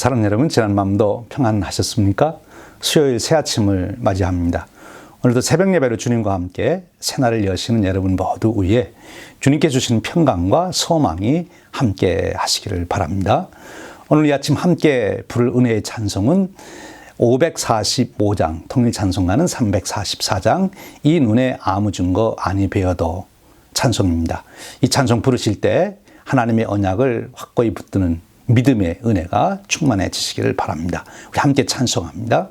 사랑하는 여러분, 지난 밤도 평안하셨습니까? 수요일 새 아침을 맞이합니다. 오늘도 새벽 예배로 주님과 함께 새날을 여시는 여러분 모두 위에 주님께 주시는 평강과 소망이 함께 하시기를 바랍니다. 오늘 이 아침 함께 부를 은혜의 찬송은 545장, 통일찬송가는 344장, 이 눈에 아무 증거 아니 베어도 찬송입니다. 이 찬송 부르실 때 하나님의 언약을 확고히 붙드는 믿음의 은혜가 충만해지시기를 바랍니다. 우리 함께 찬송합니다.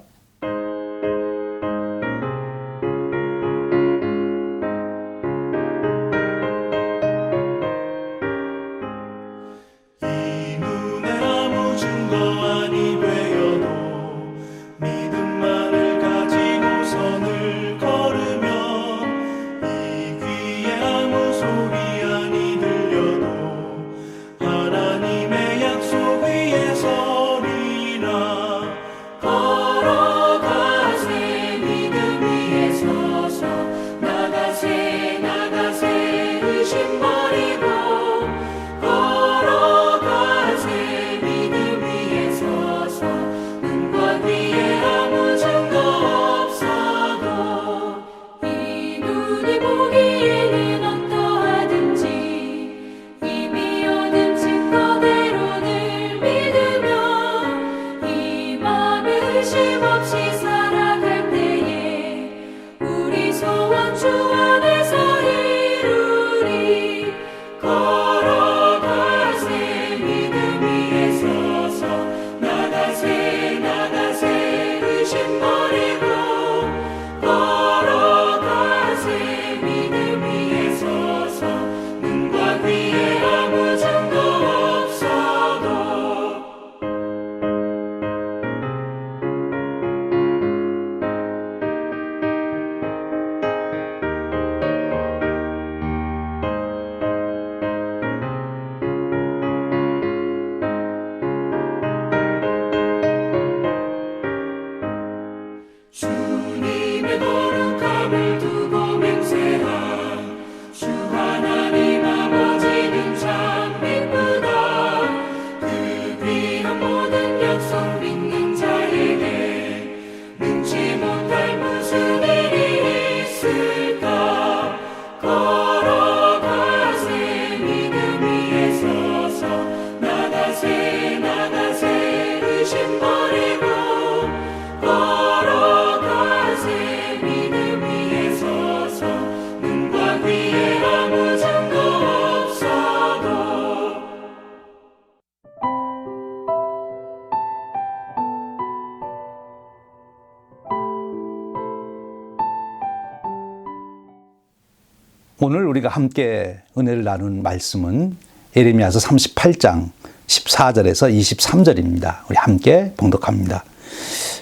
오늘 우리가 함께 은혜를 나눈 말씀은 예레미야서 38장 14절에서 23절입니다. 우리 함께 봉독합니다.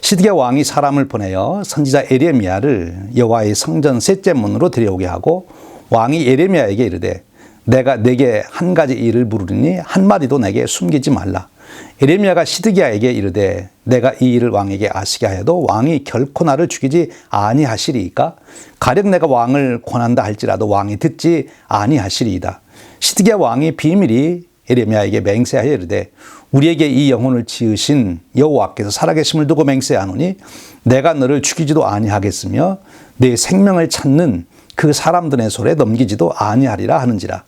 시드기야 왕이 사람을 보내어 선지자 예레미야를 여호와의 성전 셋째 문으로 들여오게 하고 왕이 예레미야에게 이르되 내가 네게 한 가지 일을 물으리니 한마디도 내게 숨기지 말라. 예레미야가 시드기야에게 이르되 내가 이 일을 왕에게 아시게 하여도 왕이 결코 나를 죽이지 아니하시리이까? 가령 내가 왕을 권한다 할지라도 왕이 듣지 아니하시리이다. 시드기야 왕이 비밀히 예레미야에게 맹세하여 이르되 우리에게 이 영혼을 지으신 여호와께서 살아계심을 두고 맹세하노니 내가 너를 죽이지도 아니하겠으며 내 생명을 찾는 그 사람들의 손에 넘기지도 아니하리라 하는지라.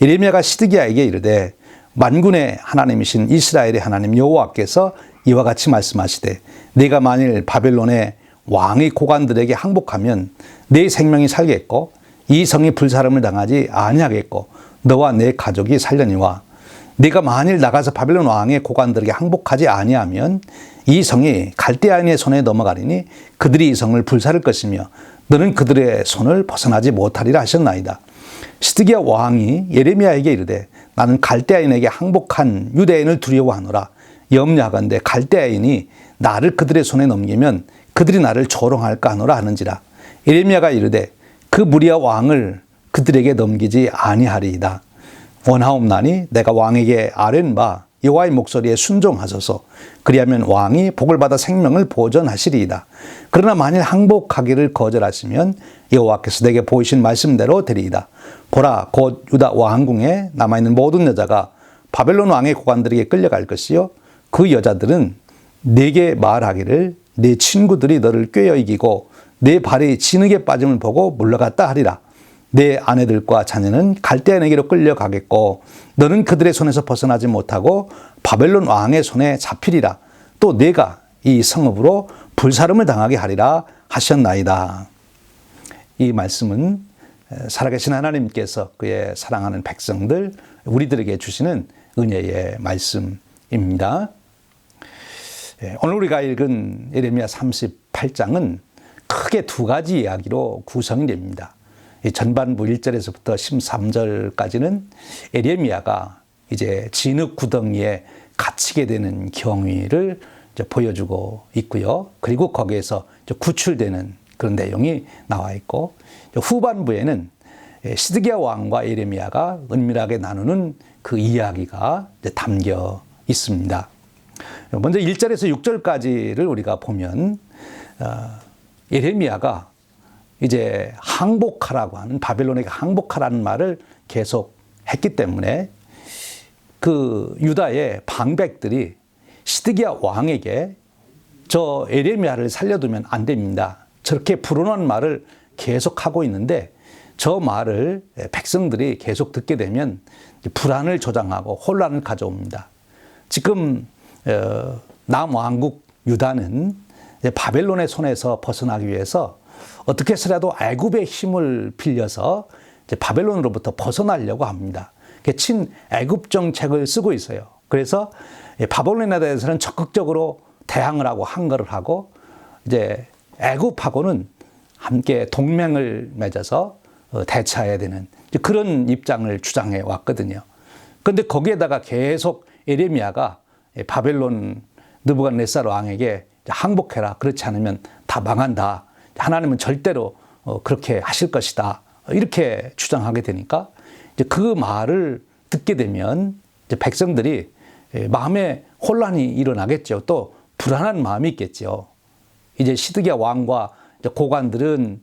예레미야가 시드기야에게 이르되 만군의 하나님이신 이스라엘의 하나님 여호와께서 이와 같이 말씀하시되 네가 만일 바벨론의 왕의 고관들에게 항복하면 네 생명이 살겠고 이 성이 불사름을 당하지 아니하겠고 너와 내 가족이 살려니와 네가 만일 나가서 바벨론 왕의 고관들에게 항복하지 아니하면 이 성이 갈대아인의 손에 넘어가리니 그들이 이 성을 불사를 것이며 너는 그들의 손을 벗어나지 못하리라 하셨나이다. 시드기야 왕이 예레미야에게 이르되 나는 갈대아인에게 항복한 유대인을 두려워하노라. 염려하건대 갈대아인이 나를 그들의 손에 넘기면 그들이 나를 조롱할까 하노라 하는지라. 예레미야가 이르되 그 무리와 왕을 그들에게 넘기지 아니하리이다. 원하옵나니 내가 왕에게 아뢰는 여호와의 목소리에 순종하소서. 그리하면 왕이 복을 받아 생명을 보존하시리이다. 그러나 만일 항복하기를 거절하시면 여호와께서 내게 보이신 말씀대로 되리이다. 보라, 곧 유다 왕궁에 남아있는 모든 여자가 바벨론 왕의 고관들에게 끌려갈 것이요 그 여자들은 내게 말하기를 네 친구들이 너를 꿰어 이기고 내 발이 진흙에 빠짐을 보고 물러갔다 하리라. 내 아내들과 자녀는 갈대아인에게로 끌려가겠고 너는 그들의 손에서 벗어나지 못하고 바벨론 왕의 손에 잡히리라. 또 내가 이 성읍으로 불사름을 당하게 하리라 하셨나이다. 이 말씀은 살아계신 하나님께서 그의 사랑하는 백성들 우리들에게 주시는 은혜의 말씀입니다. 오늘 우리가 읽은 예레미야 38장은 크게 두 가지 이야기로 구성이 됩니다. 전반부 1절에서부터 13절까지는 예레미야가 이제 진흙 구덩이에 갇히게 되는 경위를 보여주고 있고요. 그리고 거기에서 구출되는 그런 내용이 나와 있고, 후반부에는 시드기야 왕과 예레미야가 은밀하게 나누는 그 이야기가 담겨 있습니다. 먼저 1절에서 6절까지를 우리가 보면 예레미야가 이제 항복하라고 하는, 바벨론에게 항복하라는 말을 계속 했기 때문에 그 유다의 방백들이 시드기야 왕에게 저 예레미야를 살려두면 안 됩니다. 저렇게 불온한 말을 계속하고 있는데 저 말을 백성들이 계속 듣게 되면 불안을 조장하고 혼란을 가져옵니다. 지금 남왕국 유다는 바벨론의 손에서 벗어나기 위해서 어떻게 해서라도 애굽의 힘을 빌려서 바벨론으로부터 벗어나려고 합니다. 친애굽 정책을 쓰고 있어요. 그래서 바벨론에 대해서는 적극적으로 대항을 하고 항거를 하고 이제 애굽하고는 함께 동맹을 맺어서 대처해야 되는 그런 입장을 주장해 왔거든요. 그런데 거기에다가 계속 예레미야가 바벨론 느부갓네살 왕에게 항복해라. 그렇지 않으면 다 망한다. 하나님은 절대로 그렇게 하실 것이다. 이렇게 주장하게 되니까 이제 그 말을 듣게 되면 이제 백성들이 마음에 혼란이 일어나겠죠. 또 불안한 마음이 있겠죠. 이제 시드기야 왕과 고관들은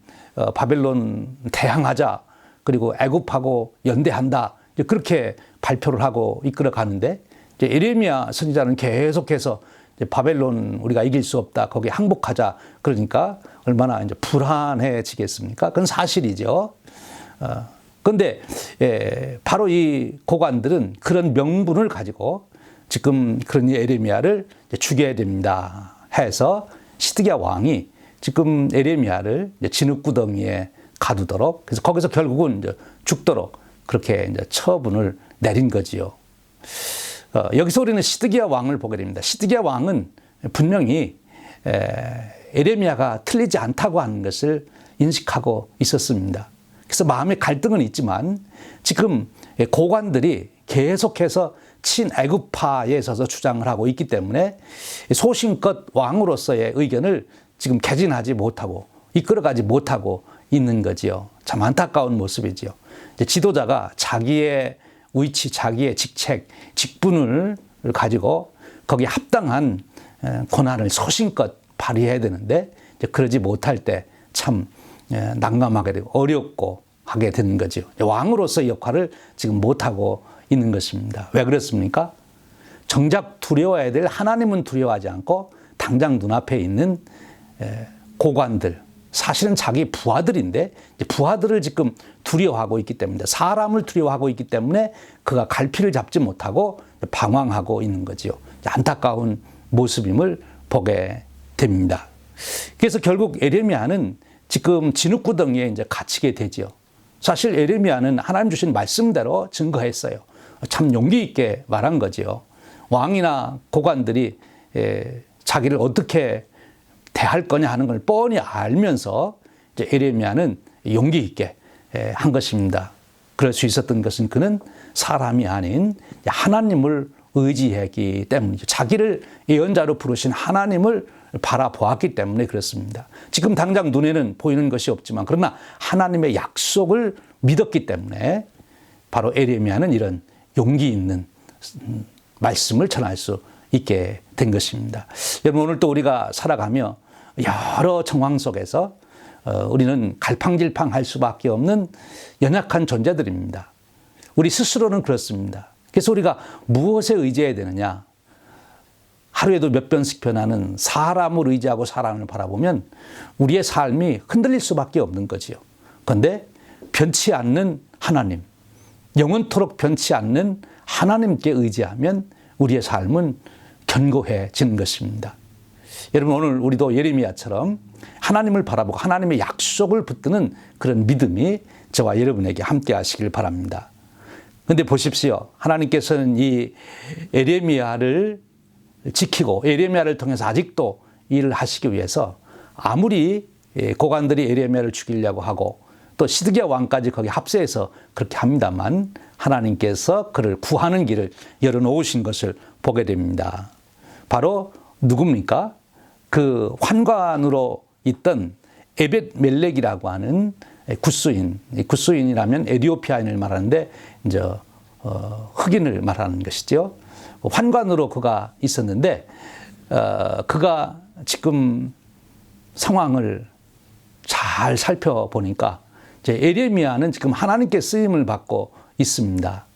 바벨론 대항하자, 그리고 애굽하고 연대한다, 그렇게 발표를 하고 이끌어 가는데 예레미야 선지자는 계속해서 바벨론 우리가 이길 수 없다, 거기 항복하자, 그러니까 얼마나 이제 불안해지겠습니까? 그건 사실이죠. 그런데 바로 이 고관들은 그런 명분을 가지고 지금 그런 예레미야를 죽여야 됩니다 해서 시드기야 왕이 지금 예레미야를 진흙구덩이에 가두도록, 그래서 거기서 결국은 이제 죽도록 그렇게 이제 처분을 내린 거지요. 여기서 우리는 시드기야 왕을 보게 됩니다. 시드기야 왕은 분명히 예레미야가 틀리지 않다고 하는 것을 인식하고 있었습니다. 그래서 마음의 갈등은 있지만 지금 고관들이 계속해서 친애굽파에 서서 주장을 하고 있기 때문에 소신껏 왕으로서의 의견을 지금 개진하지 못하고 이끌어가지 못하고 있는 거지요. 참 안타까운 모습이지요. 지도자가 자기의 위치, 자기의 직책, 직분을 가지고 거기에 합당한 권한을 소신껏 발휘해야 되는데 그러지 못할 때 참 난감하게 되고 어렵고 하게 되는 거죠. 왕으로서의 역할을 지금 못하고 있는 것입니다. 왜 그렇습니까? 정작 두려워해야 될 하나님은 두려워하지 않고 당장 눈앞에 있는 고관들, 사실은 자기 부하들인데 부하들을 지금 두려워하고 있기 때문에 사람을 두려워하고 있기 때문에 그가 갈피를 잡지 못하고 방황하고 있는 거지요. 안타까운 모습임을 보게 됩니다. 그래서 결국 에레미야는 지금 진흙구덩이에 이제 갇히게 되지요. 사실 에레미야는 하나님 주신 말씀대로 증거했어요. 참 용기 있게 말한 거지요. 왕이나 고관들이 자기를 어떻게 대할 거냐 하는 걸 뻔히 알면서 이제 에레미야는 용기 있게 한 것입니다. 그럴 수 있었던 것은 그는 사람이 아닌 하나님을 의지했기 때문이죠. 자기를 예언자로 부르신 하나님을 바라보았기 때문에 그렇습니다. 지금 당장 눈에는 보이는 것이 없지만 그러나 하나님의 약속을 믿었기 때문에 바로 에레미야는 이런 용기 있는 말씀을 전할 수 있게 된 것입니다. 여러분, 오늘 또 우리가 살아가며 여러 정황 속에서 우리는 갈팡질팡할 수밖에 없는 연약한 존재들입니다. 우리 스스로는 그렇습니다. 그래서 우리가 무엇에 의지해야 되느냐? 하루에도 몇 번씩 변하는 사람을 의지하고 사람을 바라보면 우리의 삶이 흔들릴 수밖에 없는 거지요. 그런데 변치 않는 하나님, 영원토록 변치 않는 하나님께 의지하면 우리의 삶은 견고해지는 것입니다. 여러분, 오늘 우리도 예레미야처럼 하나님을 바라보고 하나님의 약속을 붙드는 그런 믿음이 저와 여러분에게 함께 하시길 바랍니다. 그런데 보십시오. 하나님께서는 이 에레미야를 지키고 에레미야를 통해서 아직도 일을 하시기 위해서 아무리 고관들이 에레미야를 죽이려고 하고 또 시드기야 왕까지 거기 합세해서 그렇게 합니다만 하나님께서 그를 구하는 길을 열어놓으신 것을 보게 됩니다. 바로 누굽니까? 그 환관으로 있던 에벳 멜렉이라고 하는 굿수인, 굿수인이라면 에디오피아인을 말하는데 이제 흑인을 말하는 것이죠. 환관으로 그가 있었는데 그가 지금 상황을 잘 살펴보니까 이제 에레미야는 지금 하나님께 쓰임을 받고 있습니다.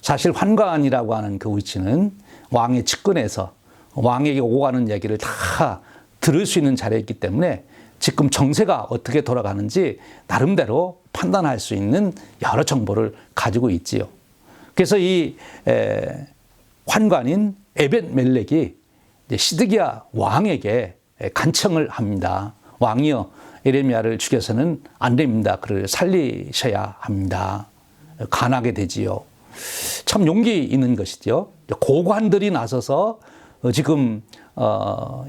사실 환관이라고 하는 그 위치는 왕의 측근에서 왕에게 오고 가는 얘기를 다 들을 수 있는 자리였기 때문에 지금 정세가 어떻게 돌아가는지 나름대로 판단할 수 있는 여러 정보를 가지고 있지요. 그래서 이 환관인 에벳 멜렉이 시드기야 왕에게 간청을 합니다. 왕이여, 에레미야를 죽여서는 안 됩니다. 그를 살리셔야 합니다. 간하게 되지요. 참 용기 있는 것이죠. 고관들이 나서서 지금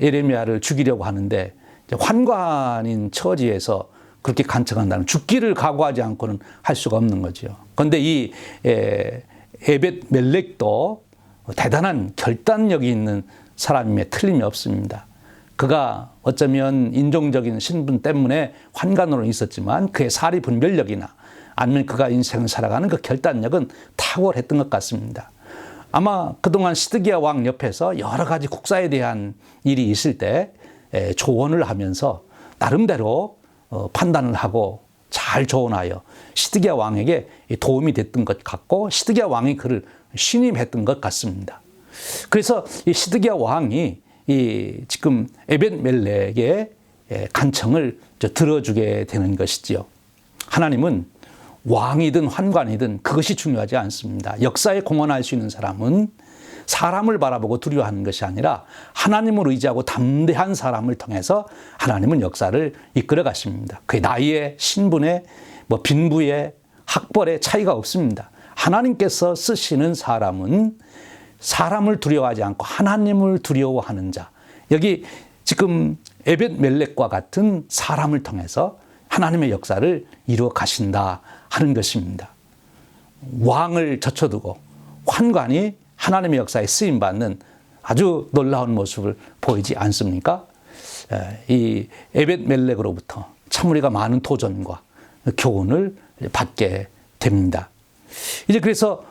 에레미야를 죽이려고 하는데 환관인 처지에서 그렇게 간청한다는, 죽기를 각오하지 않고는 할 수가 없는 거죠. 그런데 이 에벳 멜렉도 대단한 결단력이 있는 사람임에 틀림이 없습니다. 그가 어쩌면 인종적인 신분 때문에 환관으로 있었지만 그의 사리 분별력이나 아니면 그가 인생을 살아가는 그 결단력은 탁월했던 것 같습니다. 아마 그동안 시드기야 왕 옆에서 여러 가지 국사에 대한 일이 있을 때 조언을 하면서 나름대로 판단을 하고 잘 조언하여 시드기야 왕에게 도움이 됐던 것 같고 시드기야 왕이 그를 신임했던 것 같습니다. 그래서 이 시드기야 왕이 이 지금 에벳 멜렉의 간청을 들어주게 되는 것이지요. 하나님은 왕이든 환관이든 그것이 중요하지 않습니다. 역사에 공헌할 수 있는 사람은 사람을 바라보고 두려워하는 것이 아니라 하나님을 의지하고 담대한 사람을 통해서 하나님은 역사를 이끌어 가십니다. 그의 나이에, 신분에, 빈부에, 학벌에 차이가 없습니다. 하나님께서 쓰시는 사람은 사람을 두려워하지 않고 하나님을 두려워하는 자. 여기 지금 에벳 멜렉과 같은 사람을 통해서 하나님의 역사를 이루어 가신다 하는 것입니다. 왕을 젖혀두고 환관이 하나님의 역사에 쓰임받는 아주 놀라운 모습을 보이지 않습니까? 이 에벳 멜렉으로부터 참 우리가 많은 도전과 교훈을 받게 됩니다. 이제 그래서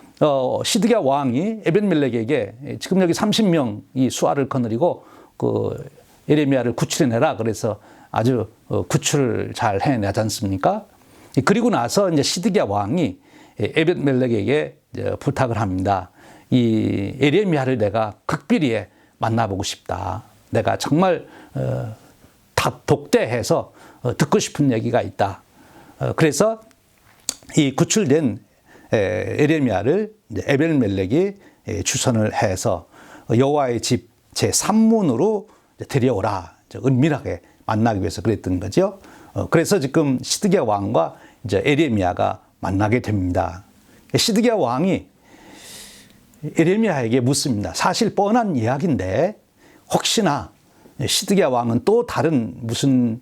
시드기야 왕이 에벳 멜렉에게 지금 여기 30명 이 수하를 거느리고 그 에레미야를 구출해내라 그래서 아주 구출을 잘 해내지 않습니까? 그리고 나서 이제 시드기야 왕이 에벳 멜렉에게 부탁을 합니다. 이 에레미야를 내가 극비리에 만나보고 싶다. 내가 정말 다 독대해서 듣고 싶은 얘기가 있다. 그래서 이 구출된 에레미야를 에벨멜렉이 추선을 해서 여호와의 집 제3문으로 데려오라. 은밀하게 만나기 위해서 그랬던 거죠. 그래서 지금 시드기야 왕과 이제 에레미야가 만나게 됩니다. 시드기야 왕이 에레미야에게 묻습니다. 사실 뻔한 이야기인데 혹시나 시드기야 왕은 또 다른 무슨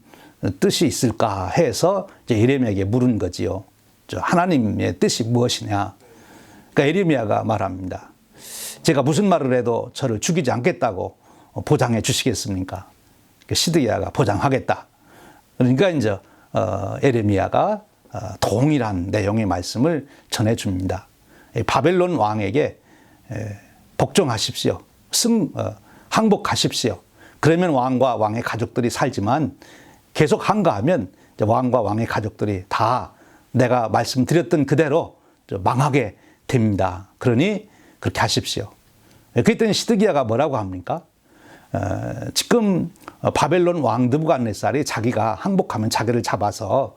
뜻이 있을까 해서 이제 에레미야에게 물은 거지요. 하나님의 뜻이 무엇이냐. 그러니까 에레미야가 말합니다. 제가 무슨 말을 해도 저를 죽이지 않겠다고 보장해 주시겠습니까? 시드기야가 보장하겠다. 그러니까 이제 에레미야가 동일한 내용의 말씀을 전해줍니다. 바벨론 왕에게 복종하십시오. 항복하십시오. 그러면 왕과 왕의 가족들이 살지만 계속 항거하면 왕과 왕의 가족들이 다 내가 말씀드렸던 그대로 망하게 됩니다. 그러니 그렇게 하십시오. 그랬더니 시드기야가 뭐라고 합니까? 지금 바벨론 왕 느부갓네살이 자기가 항복하면 자기를 잡아서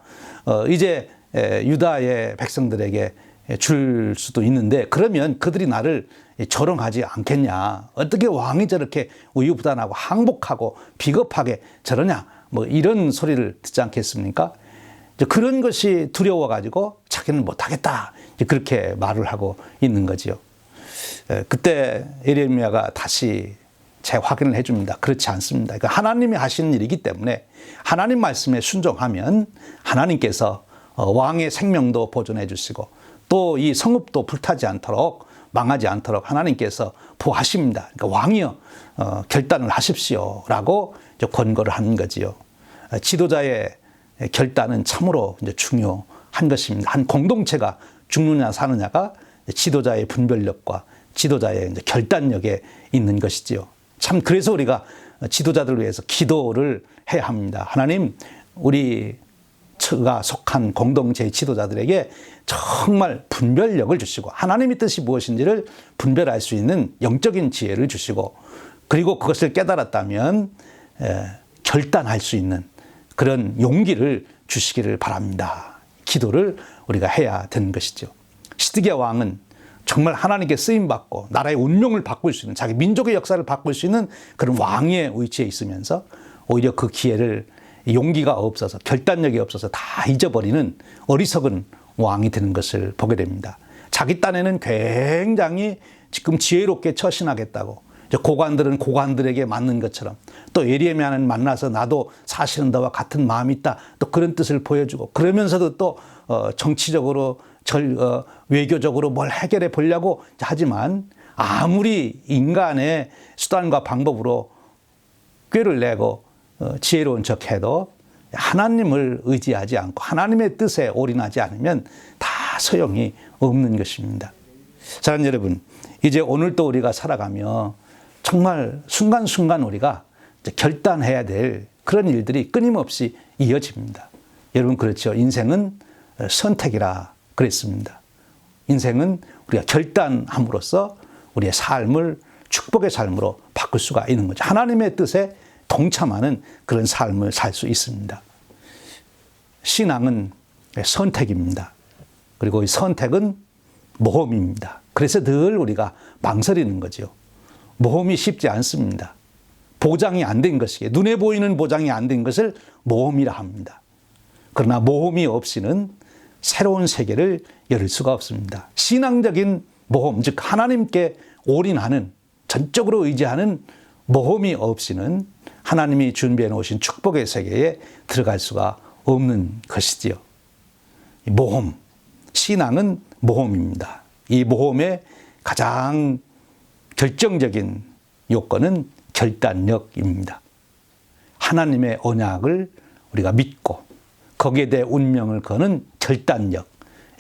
이제 유다의 백성들에게 줄 수도 있는데 그러면 그들이 나를 조롱하지 않겠냐. 어떻게 왕이 저렇게 우유부단하고 항복하고 비겁하게 저러냐. 뭐 이런 소리를 듣지 않겠습니까? 그런 것이 두려워가지고 자기는 못하겠다. 그렇게 말을 하고 있는 거지요. 그때 에레미야가 다시 재확인을 해줍니다. 그렇지 않습니다. 그러니까 하나님이 하시는 일이기 때문에 하나님 말씀에 순종하면 하나님께서 왕의 생명도 보존해 주시고 또 이 성읍도 불타지 않도록 망하지 않도록 하나님께서 보호하십니다. 그러니까 왕이여 결단을 하십시오 라고 권고를 하는 거지요. 지도자의 결단은 참으로 이제 중요한 것입니다. 한 공동체가 죽느냐 사느냐가 지도자의 분별력과 지도자의 이제 결단력에 있는 것이지요. 참 그래서 우리가 지도자들을 위해서 기도를 해야 합니다. 하나님, 우리가 속한 공동체의 지도자들에게 정말 분별력을 주시고 하나님의 뜻이 무엇인지를 분별할 수 있는 영적인 지혜를 주시고 그리고 그것을 깨달았다면 결단할 수 있는 그런 용기를 주시기를 바랍니다. 기도를 우리가 해야 되는 것이죠. 시드기야 왕은 정말 하나님께 쓰임받고 나라의 운명을 바꿀 수 있는 자기 민족의 역사를 바꿀 수 있는 그런 왕의 위치에 있으면서 오히려 그 기회를 용기가 없어서 결단력이 없어서 다 잊어버리는 어리석은 왕이 되는 것을 보게 됩니다. 자기 딴에는 굉장히 지금 지혜롭게 처신하겠다고 고관들은 고관들에게 맞는 것처럼 또 에레미야는 만나서 나도 사실은 너와 같은 마음이 있다 또 그런 뜻을 보여주고 그러면서도 또 정치적으로 외교적으로 뭘 해결해 보려고 하지만 아무리 인간의 수단과 방법으로 꾀를 내고 지혜로운 척해도 하나님을 의지하지 않고 하나님의 뜻에 올인하지 않으면 다 소용이 없는 것입니다. 사랑하는 여러분, 이제 오늘도 우리가 살아가며 정말 순간순간 우리가 결단해야 될 그런 일들이 끊임없이 이어집니다. 여러분 그렇죠. 인생은 선택이라 그랬습니다. 인생은 우리가 결단함으로써 우리의 삶을 축복의 삶으로 바꿀 수가 있는 거죠. 하나님의 뜻에 동참하는 그런 삶을 살 수 있습니다. 신앙은 선택입니다. 그리고 이 선택은 모험입니다. 그래서 늘 우리가 망설이는 거죠. 모험이 쉽지 않습니다. 보장이 안 된 것이기에 눈에 보이는 보장이 안 된 것을 모험이라 합니다. 그러나 모험이 없이는 새로운 세계를 열을 수가 없습니다. 신앙적인 모험, 즉 하나님께 올인하는 전적으로 의지하는 모험이 없이는 하나님이 준비해 놓으신 축복의 세계에 들어갈 수가 없는 것이지요. 모험, 신앙은 모험입니다. 이 모험의 가장 결정적인 요건은 결단력입니다. 하나님의 언약을 우리가 믿고 거기에 대해 운명을 거는 결단력,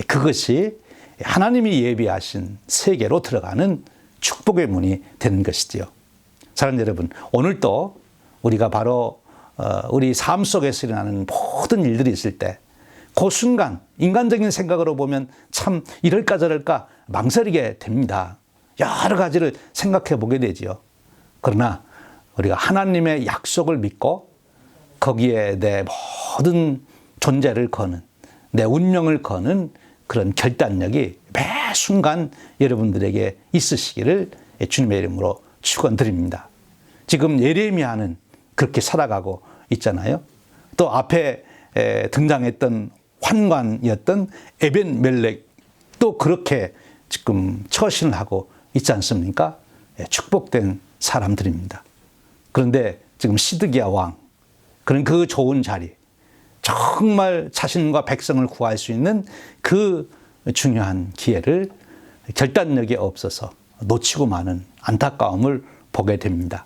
그것이 하나님이 예비하신 세계로 들어가는 축복의 문이 되는 것이지요. 사랑하는 여러분, 오늘도 우리가 바로 우리 삶 속에서 일어나는 모든 일들이 있을 때 그 순간 인간적인 생각으로 보면 참 이럴까 저럴까 망설이게 됩니다. 여러 가지를 생각해 보게 되지요. 그러나 우리가 하나님의 약속을 믿고 거기에 내 모든 존재를 거는, 내 운명을 거는 그런 결단력이 매 순간 여러분들에게 있으시기를 주님의 이름으로 축원드립니다. 지금 예레미야는 그렇게 살아가고 있잖아요. 또 앞에 등장했던 환관이었던 에벤멜렉도 그렇게 지금 처신을 하고 있지 않습니까? 축복된 사람들입니다. 그런데 지금 시드기야 왕, 그런 그 좋은 자리, 정말 자신과 백성을 구할 수 있는 그 중요한 기회를 결단력이 없어서 놓치고 마는 안타까움을 보게 됩니다.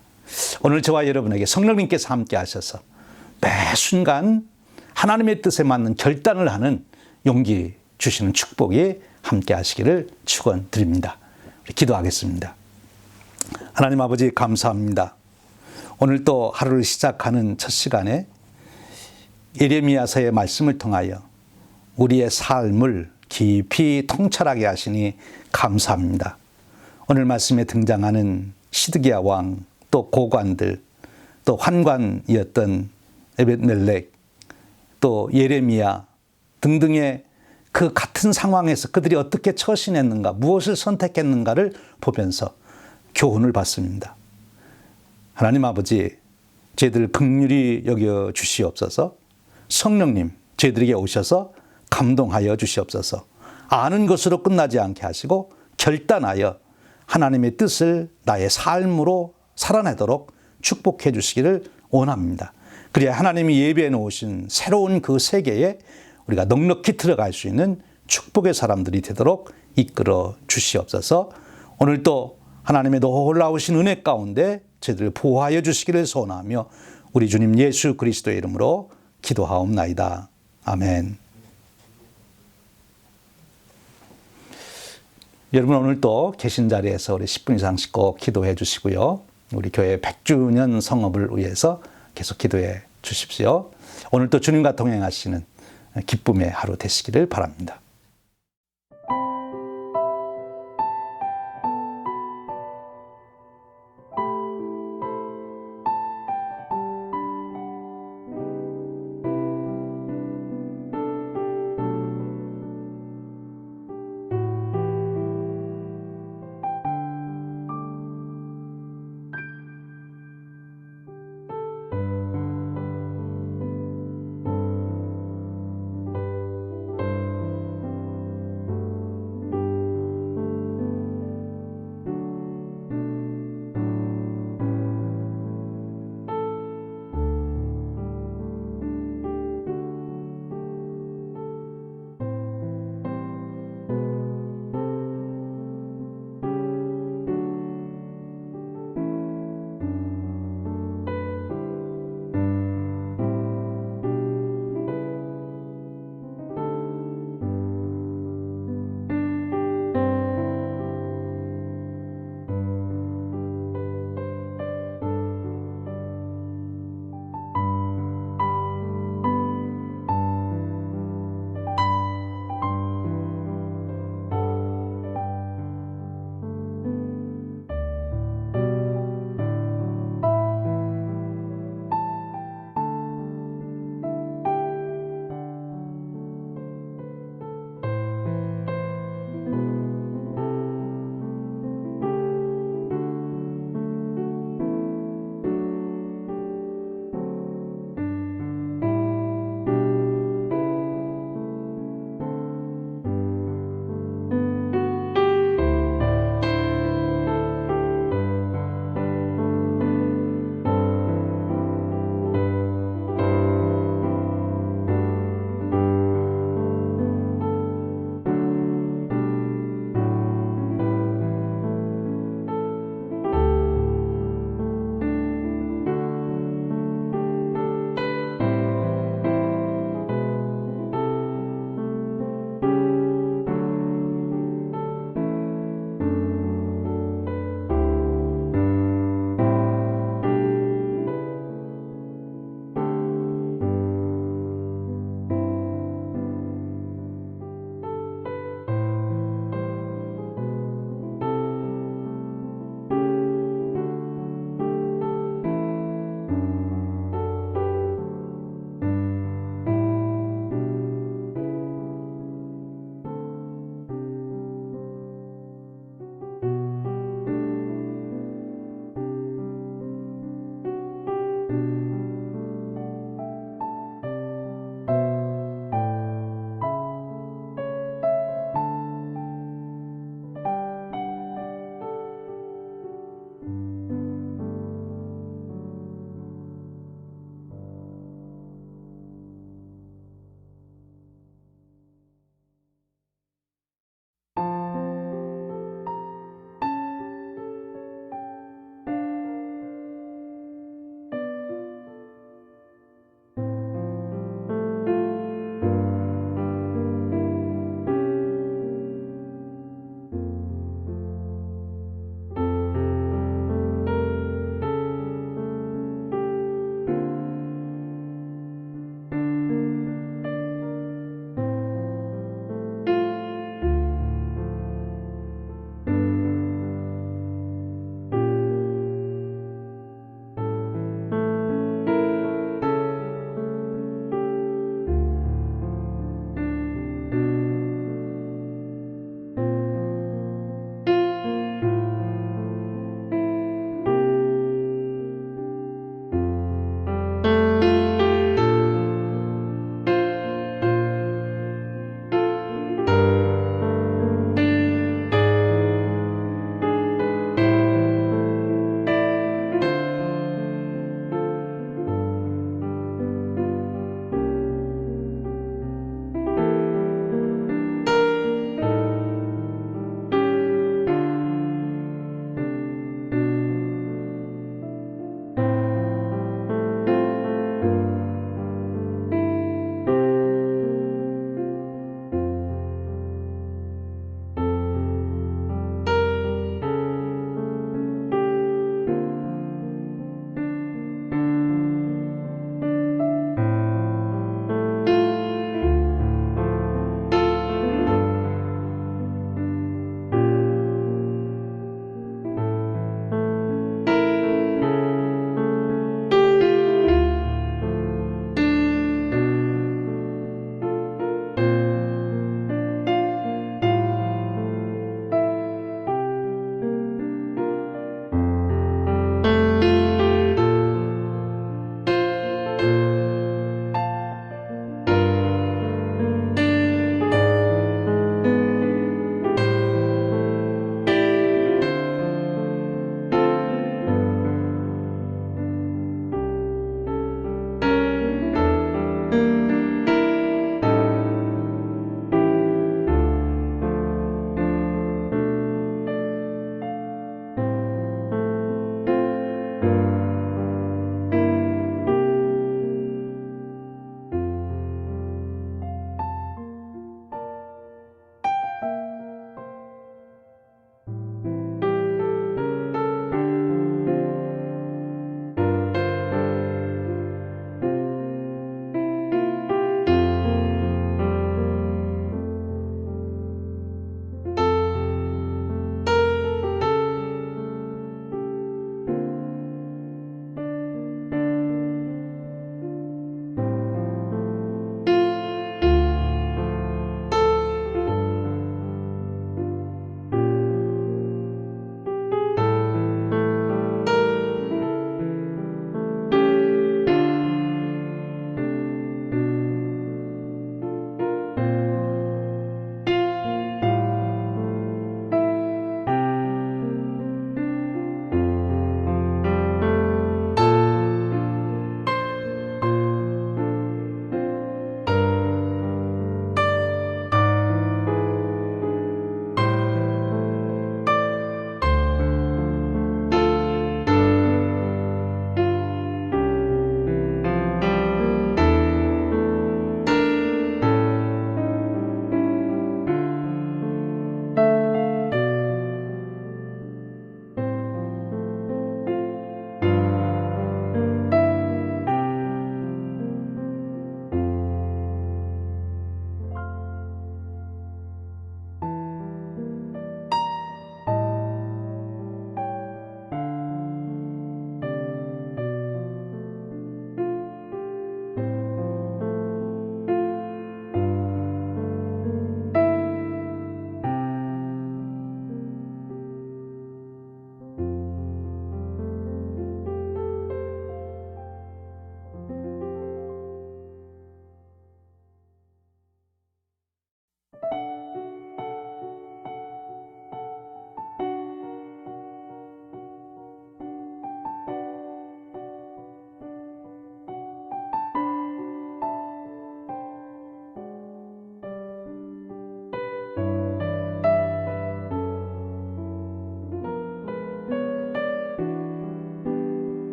오늘 저와 여러분에게 성령님께서 함께 하셔서 매 순간 하나님의 뜻에 맞는 결단을 하는 용기 주시는 축복이 함께 하시기를 축원드립니다. 우리 기도하겠습니다. 하나님 아버지 감사합니다. 오늘 또 하루를 시작하는 첫 시간에 예레미야서의 말씀을 통하여 우리의 삶을 깊이 통찰하게 하시니 감사합니다. 오늘 말씀에 등장하는 시드기야 왕, 또 고관들, 또 환관이었던 에벳멜렉, 또 예레미야 등등의 그 같은 상황에서 그들이 어떻게 처신했는가, 무엇을 선택했는가를 보면서 교훈을 받습니다. 하나님 아버지, 저희들 긍휼히 여겨 주시옵소서. 성령님, 저희들에게 오셔서 감동하여 주시옵소서. 아는 것으로 끝나지 않게 하시고 결단하여 하나님의 뜻을 나의 삶으로 살아내도록 축복해 주시기를 원합니다. 그래야 하나님이 예비해 놓으신 새로운 그 세계에 우리가 넉넉히 들어갈 수 있는 축복의 사람들이 되도록 이끌어 주시옵소서. 오늘 또 하나님의 놀라우신 은혜 가운데 저희들을 보호하여 주시기를 소원하며 우리 주님 예수 그리스도의 이름으로 기도하옵나이다. 아멘. 여러분 오늘 또 계신 자리에서 우리 10분 이상씩 꼭 기도해 주시고요. 우리 교회 100주년 성업을 위해서 계속 기도해 주십시오. 오늘 또 주님과 동행하시는 기쁨의 하루 되시기를 바랍니다.